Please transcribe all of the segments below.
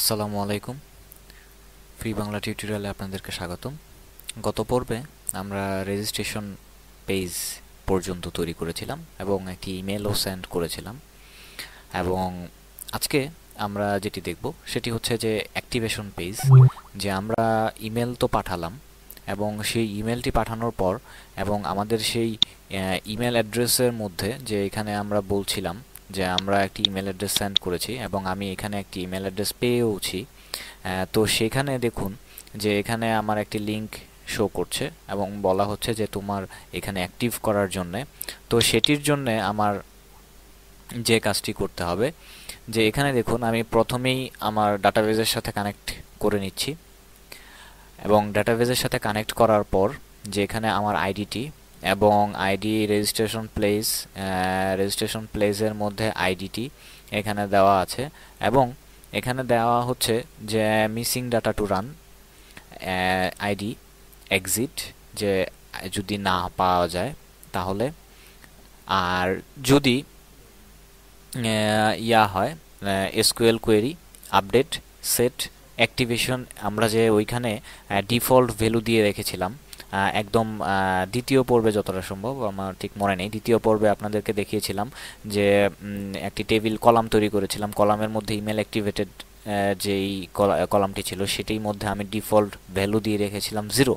আসসালামু আলাইকুম। ফ্রি বাংলা টিউটোরিয়ালে আপনাদেরকে স্বাগতম। গত পর্বে আমরা রেজিস্ট্রেশন পেজ পর্যন্ত তৈরি করেছিলাম এবং একটি ইমেলও সেন্ড করেছিলাম, এবং আজকে আমরা যেটি দেখব সেটি হচ্ছে যে অ্যাক্টিভেশন পেজ। যে আমরা ইমেল তো পাঠালাম এবং সেই ইমেলটি পাঠানোর পর এবং আমাদের সেই ইমেল অ্যাড্রেসের মধ্যে যে এখানে আমরা বলছিলাম যে আমরা একটি ইমেল অ্যাড্রেস সেন্ড করেছি এবং আমি এখানে একটি ইমেল অ্যাড্রেস পেয়েওছি। তো সেখানে দেখুন যে এখানে আমার একটি লিংক শো করছে এবং বলা হচ্ছে যে তোমার এখানে অ্যাক্টিভ করার জন্যে। তো সেটির জন্যে আমার যে কাজটি করতে হবে যে এখানে দেখুন আমি প্রথমেই আমার ডাটাবেজের সাথে কানেক্ট করে নিচ্ছি, এবং ডাটাবেজের সাথে কানেক্ট করার পর যে এখানে আমার আইডিটি এবং আইডি রেজিস্ট্রেশন প্লেসের মধ্যে আইডিটি এখানে দেওয়া আছে, এবং এখানে দেওয়া হচ্ছে যে missing data to run ID exit, যে যদি না পাওয়া যায় তাহলে। আর যদি ইয়া হয় SQL query update set activation, আমরা যে ওইখানে ডিফল্ট ভ্যালু দিয়ে রেখেছিলাম একদম দ্বিতীয় পর্বে, যতটা সম্ভব আমার ঠিক মনে নেই, দ্বিতীয় পর্বে আপনাদেরকে দেখিয়েছিলাম যে একটি টেবিল কলাম তৈরি করেছিলাম, কলামের মধ্যে ইমেল অ্যাক্টিভেটেড যেই কলামটি ছিল সেটির মধ্যে আমি ডিফল্ট ভ্যালু দিয়ে রেখেছিলাম 0।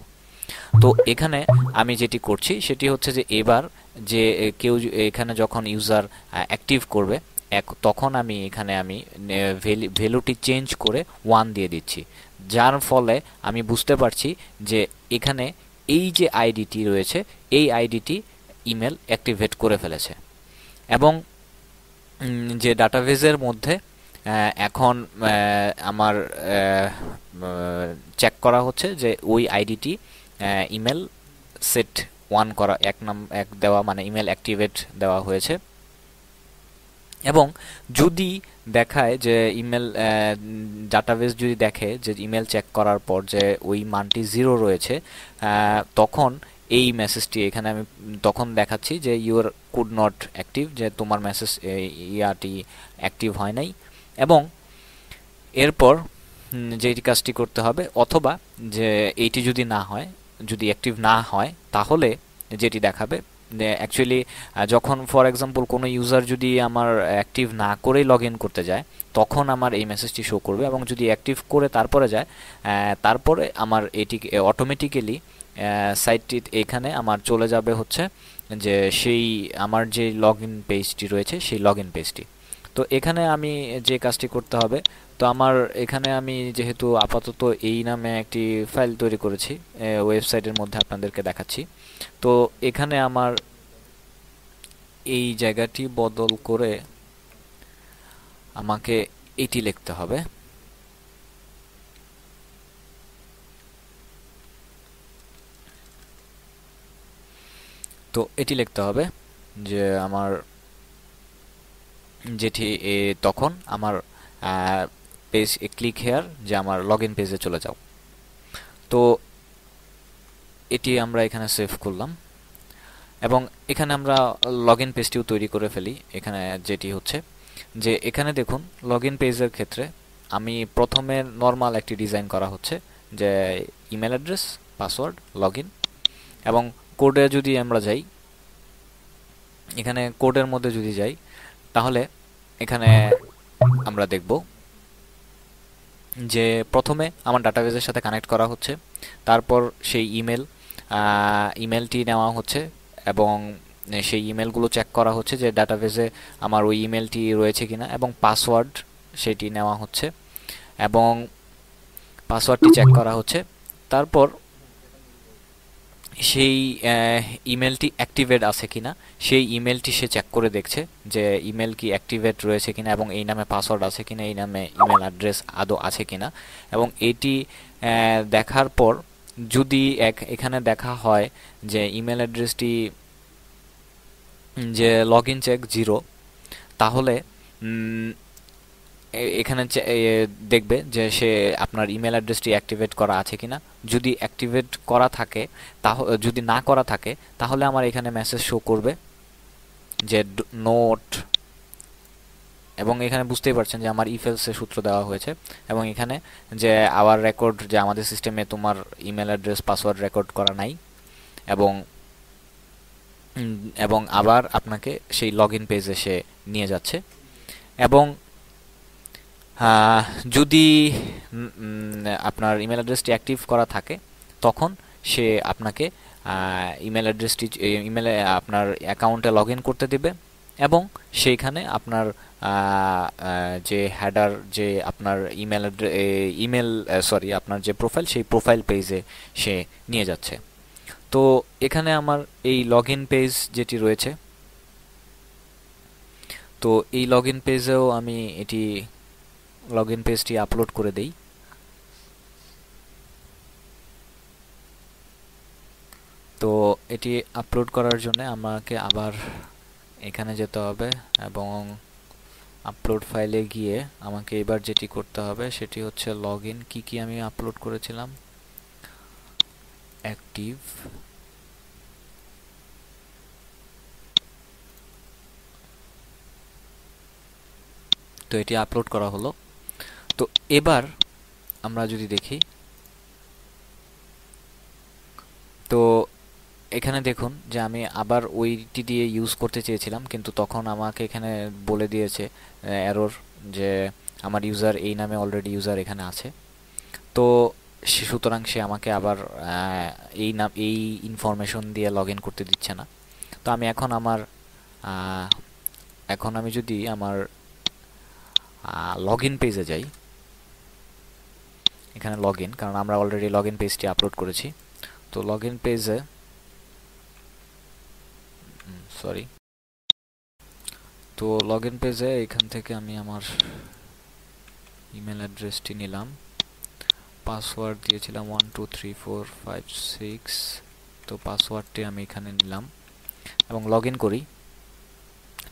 তো এখানে আমি যেটি করছি সেটি হচ্ছে যে এবার যে কেউ এখানে যখন ইউজার অ্যাক্টিভ করবে তখন আমি এখানে ভ্যালুটি চেঞ্জ করে 1 দিয়ে দিচ্ছি, যার ফলে আমি বুঝতে পারছি যে এখানে এই যে আইডিটি রয়েছে এই আইডিটি ইমেল অ্যাক্টিভেট করে ফেলেছে। এবং যে ডাটাবেজের মধ্যে এখন আমার চেক করা হচ্ছে যে ওই আইডিটি ইমেল সেট 1 করা, এক দেওয়া, মানে ইমেল অ্যাক্টিভেট দেওয়া হয়েছে। এবং যদি দেখায় যে ইমেল ডাটাবেস যদি দেখে যে ইমেল চেক করার পর যে ওই মানটি 0 রয়েছে, তখন এই মেসেজটি এখানে আমি তখন দেখাচ্ছি যে ইউর কুড নট অ্যাক্টিভ, যে তোমার মেসেজ ইয়াটি অ্যাক্টিভ হয় নাই। এবং এরপর যেই কাজটি করতে হবে, অথবা যে এইটি যদি না হয়, যদি অ্যাক্টিভ না হয় তাহলে যেটি দেখাবে অ্যাকচুয়ালি যখন ফর এক্সাম্পল কোনো ইউজার যদি আমার অ্যাক্টিভ না করেই লগ ইন করতে যায় তখন আমার এই মেসেজটি শো করবে, এবং যদি অ্যাক্টিভ করে তারপরে যায় তারপরে আমার এটি অটোমেটিক্যালি সাইটটি এখানে আমার চলে যাবে হচ্ছে যে সেই আমার যে লগ ইন পেজটি রয়েছে সেই লগ ইন পেজটি। তো এখানে আমি যে কাজটি করতে হবে, তো আমার এখানে আমি যেহেতু আপাতত এই নামে একটি ফাইল তৈরি করেছি ওয়েবসাইটের মধ্যে আপনাদেরকে দেখাচ্ছি, তো এখানে আমার এই জায়গাটি বদল করে আমাকে এটি লিখতে হবে। তো এটি লিখতে হবে যে আমার যেটি তখন আমার পেজ ক্লিক হেয়ার, যে আমার লগ ইন পেজে চলে যাও। তো এটি আমরা এখানে সেভ করলাম এবং এখানে আমরা লগ ইন পেজটিও তৈরি করে ফেলি। এখানে যেটি হচ্ছে যে এখানে দেখুন লগ ইন পেজের ক্ষেত্রে আমি প্রথমে নর্মাল একটি ডিজাইন করা হচ্ছে যে email address, password, log in, এবং কোডে যদি আমরা যাই, এখানে কোডের মধ্যে যদি যাই তাহলে এখানে আমরা দেখব যে প্রথমে আমার ডাটাবেজের সাথে কানেক্ট করা হচ্ছে, তারপর সেই ইমেলটি নেওয়া হচ্ছে এবং সেই ইমেলগুলো চেক করা হচ্ছে যে ডাটাবেজে আমার ওই ইমেলটি রয়েছে কিনা, এবং পাসওয়ার্ড সেটি নেওয়া হচ্ছে এবং পাসওয়ার্ডটি চেক করা হচ্ছে। তারপর সেই ইমেলটি অ্যাক্টিভেট আছে কিনা সেই ইমেলটি সে চেক করে দেখছে যে ইমেল কি অ্যাক্টিভেট রয়েছে কিনা এবং এই নামে পাসওয়ার্ড আছে কিনা, এই নামে ইমেল অ্যাড্রেস আদৌ আছে কিনা। এবং এটি দেখার পর যদি এখানে দেখা হয় যে ইমেল অ্যাড্রেসটি যে লগ ইন চেক 0, তাহলে এখানে দেখবে যে সে আপনার ইমেল অ্যাড্রেসটি অ্যাক্টিভেট করা আছে কিনা। যদি অ্যাক্টিভেট করা থাকে, যদি না করা থাকে তাহলে আমার এখানে মেসেজ শো করবে যে নোট এবং এখানে বুঝতেই পারছেন যে আমার ইফ এলস এর সূত্র দেওয়া হয়েছে এবং এখানে যে আওয়ার রেকর্ড, যে আমাদের সিস্টেমে তোমার ইমেল অ্যাড্রেস পাসওয়ার্ড রেকর্ড করা নাই, এবং এবং আবার আপনাকে সেই লগ ইন পেজে সে নিয়ে যাচ্ছে। এবং যদি আপনার ইমেল অ্যাড্রেসটি অ্যাক্টিভ করা থাকে তখন সে আপনাকে ইমেল অ্যাড্রেসটি ইমেলে আপনার অ্যাকাউন্টে লগ ইন করতে দেবে এবং সেইখানে আপনার যে হেডার, যে আপনার আপনার যে প্রোফাইল, সেই প্রোফাইল পেজে সে নিয়ে যাচ্ছে। তো এখানে আমার এই লগ ইন পেজ যেটি রয়েছে, তো এই লগ ইন পেজেও আমি এটি লগ ইন পেজটি আপলোড করে দেই। তো এটি আপলোড করার জন্য আমাকে আবার এখানে যেতে হবে এবং আপলোড ফাইলে গিয়ে আমাকে এবার যেটি করতে হবে সেটি হচ্ছে লগ ইন। কী আমি আপলোড করেছিলাম, অ্যাক্টিভ, তো এটি আপলোড করা হলো। তো এবার আমরা যদি দেখি, তো এখানে দেখুন যে আমি আবার ওইটি দিয়ে ইউজ করতে চেয়েছিলাম, কিন্তু তখন আমাকে এখানে বলে দিয়েছে এরর, যে আমার ইউজার এই নামে অলরেডি ইউজার এখানে আছে। তো সুতরাং সে আমাকে আবার এই ইনফরমেশন দিয়ে লগ ইন করতে দিচ্ছে না। তো আমি এখন আমি যদি আমার লগ ইন পেজে যাই, এখানে লগ ইন, কারণ আমরা অলরেডি লগ ইন পেজটি আপলোড করেছি। তো লগ ইন পেজে তো লগ ইন পেজে এখান থেকে আমি আমার ইমেল অ্যাড্রেসটি নিলাম, পাসওয়ার্ড দিয়েছিলাম 123456, তো পাসওয়ার্ডটি আমি এখানে নিলাম এবং লগ ইন করি।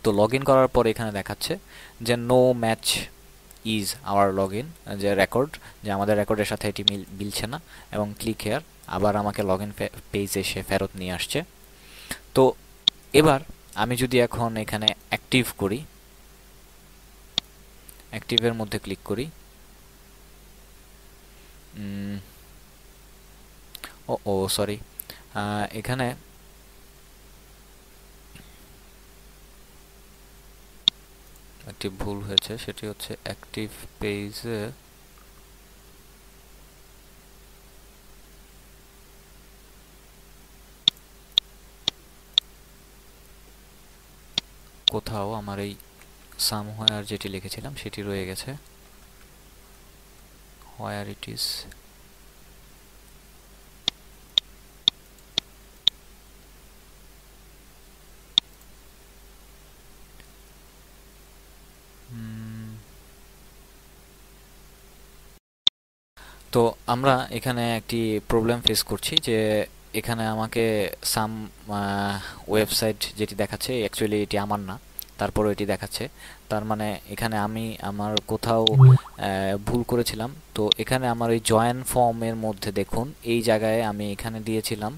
তো লগ ইন করার পর এখানে দেখাচ্ছে যে no match is our log in, যে রেকর্ড, যে আমাদের রেকর্ডের সাথে এটি মিলছে না, এবং ক্লিক হেয়ার, আবার আমাকে লগ ইন পেজে সে ফেরত নিয়ে আসছে। তো এবার আমি যদি এখন এখানে অ্যাক্টিভ করি, অ্যাক্টিভের মধ্যে ক্লিক করি, সরি, এখানে একটি ভুল হয়েছে, সেটি হচ্ছে অ্যাক্টিভ পেজে কোথাও আমার এই সামহোয়ার যেটি লিখেছিলাম সেটি রয়ে গেছে, হোয়ার ইট ইজ। তো আমরা এখানে একটি প্রবলেম ফেস করছি, যে এখানে আমাকে সাম ওয়েবসাইট যেটি দেখাচ্ছে, অ্যাকচুয়ালি এটি আমার না, তারপরও এটি দেখাচ্ছে। তার মানে এখানে আমি আমার কোথাও ভুল করেছিলাম। তো এখানে আমার ওই জয়েন ফর্মের মধ্যে দেখুন, এই জায়গায় আমি এখানে দিয়েছিলাম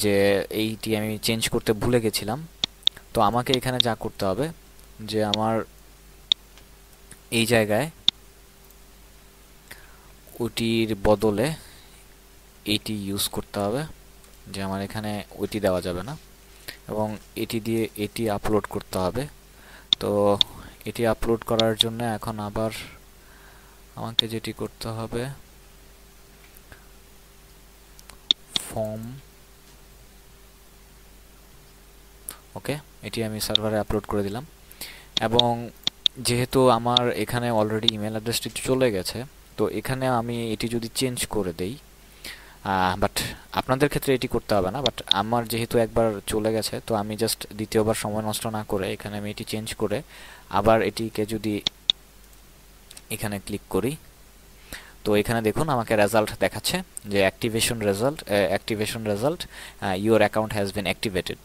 যে এইটি আমি চেঞ্জ করতে ভুলে গেছিলাম। তো আমাকে এখানে যা করতে হবে, যে আমার এই জায়গায় ওটির বদলে এইটি ইউজ করতে হবে, যে আমার এখানে ওইটি দেওয়া যাবে না, এবং এটি দিয়ে এটি আপলোড করতে হবে। তো এটি আপলোড করার জন্য এখন আবার আমাকে যেটি করতে হবে, ফর্ম, ওকে, এটি আমি সার্ভারে আপলোড করে দিলাম। এবং যেহেতু আমার এখানে অলরেডি ইমেল অ্যাড্রেসটি চলে গেছে, তো এখানে আমি এটি যদি চেঞ্জ করে দেই, বাট আপনাদের ক্ষেত্রে এটি করতে হবে না, বাট আমার যেহেতু একবার চলে গেছে, তো আমি জাস্ট দ্বিতীয়বার সময় নষ্ট না করে এখানে আমি এটি চেঞ্জ করে আবার এটিকে যদি এখানে ক্লিক করি, তো এখানে দেখুন আমাকে রেজাল্ট দেখাচ্ছে যে activation result your account has been activated,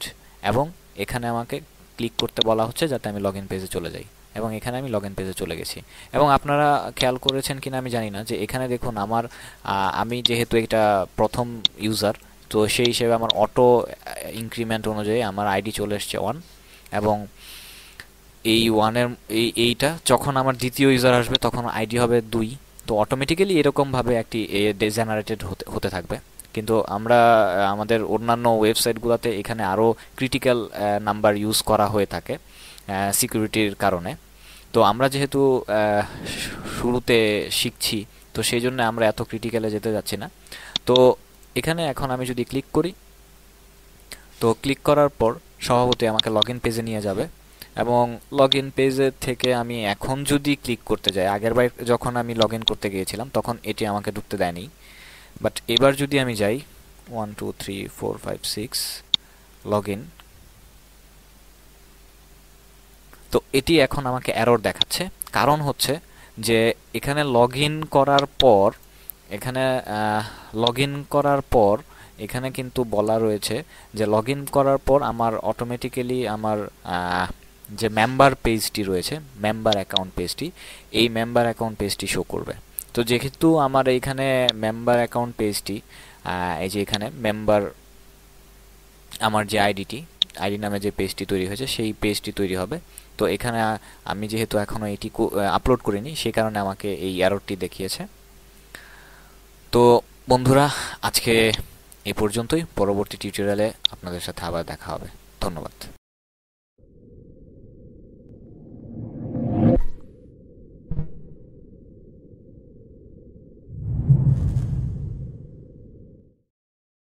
এবং এখানে আমাকে ক্লিক করতে বলা হচ্ছে যাতে আমি লগ ইন পেজে চলে যাই, এবং এখানে আমি লগ ইন পেজে চলে গেছি। এবং আপনারা খেয়াল করেছেন কিনা আমি জানি না, যে এখানে দেখুন আমি যেহেতু এটা প্রথম ইউজার, তো সেই হিসেবে আমার অটো ইনক্রিমেন্ট অনুযায়ী আমার আইডি চলে এসছে 1, এবং এই ওয়ানের এইটা যখন আমার দ্বিতীয় ইউজার আসবে তখন আইডি হবে 2। তো অটোমেটিক্যালি এরকমভাবে একটি জেনারেটেড হতে থাকবে। কিন্তু আমরা আমাদের অন্যান্য ওয়েবসাইটগুলোতে এখানে আরও ক্রিটিক্যাল নাম্বার ইউজ করা হয়ে থাকে সিকিউরিটির কারণে। তো আমরা যেহেতু শুরুতে শিখছি, তো সেই জন্য আমরা এত ক্রিটিক্যালে যেতে যাচ্ছি না। তো এখানে এখন আমি যদি ক্লিক করি, তো ক্লিক করার পর স্বভাবতই আমাকে লগ ইন পেজে নিয়ে যাবে, এবং লগ ইন পেজের থেকে আমি এখন যদি ক্লিক করতে যাই, আগেরবার যখন আমি লগ ইন করতে গিয়েছিলাম তখন এটি আমাকে ঢুকতে দেয়নি, বাট এবার যদি আমি যাই 1 2 3 4 5 6 লগ ইন, তো এটি এখন আমাকে এরর দেখাচ্ছে। কারণ হচ্ছে যে এখানে লগ ইন করার পর এখানে লগ ইন করার পর এখানে কিন্তু বলা রয়েছে যে লগ ইন করার পর আমার অটোমেটিক্যালি আমার যে মেম্বার পেজটি রয়েছে, মেম্বার অ্যাকাউন্ট পেজটি, এই মেম্বার অ্যাকাউন্ট পেজটি শো করবে। তো যেহেতু আমার এইখানে মেম্বার অ্যাকাউন্ট পেজটি, এই যে এখানে মেম্বার, আমার যে আইডি নামে যে পেজটি তৈরি হয়েছে সেই পেজটি তৈরি হবে। তো এখানে আমি যেহেতু এখনও এটি আপলোড করিনি, সেই কারণে আমাকে এই এররটি দেখিয়েছে। তো বন্ধুরা, আজকে এই পর্যন্তই। পরবর্তী টিউটোরিয়ালে আপনাদের সাথে আবার দেখা হবে। ধন্যবাদ।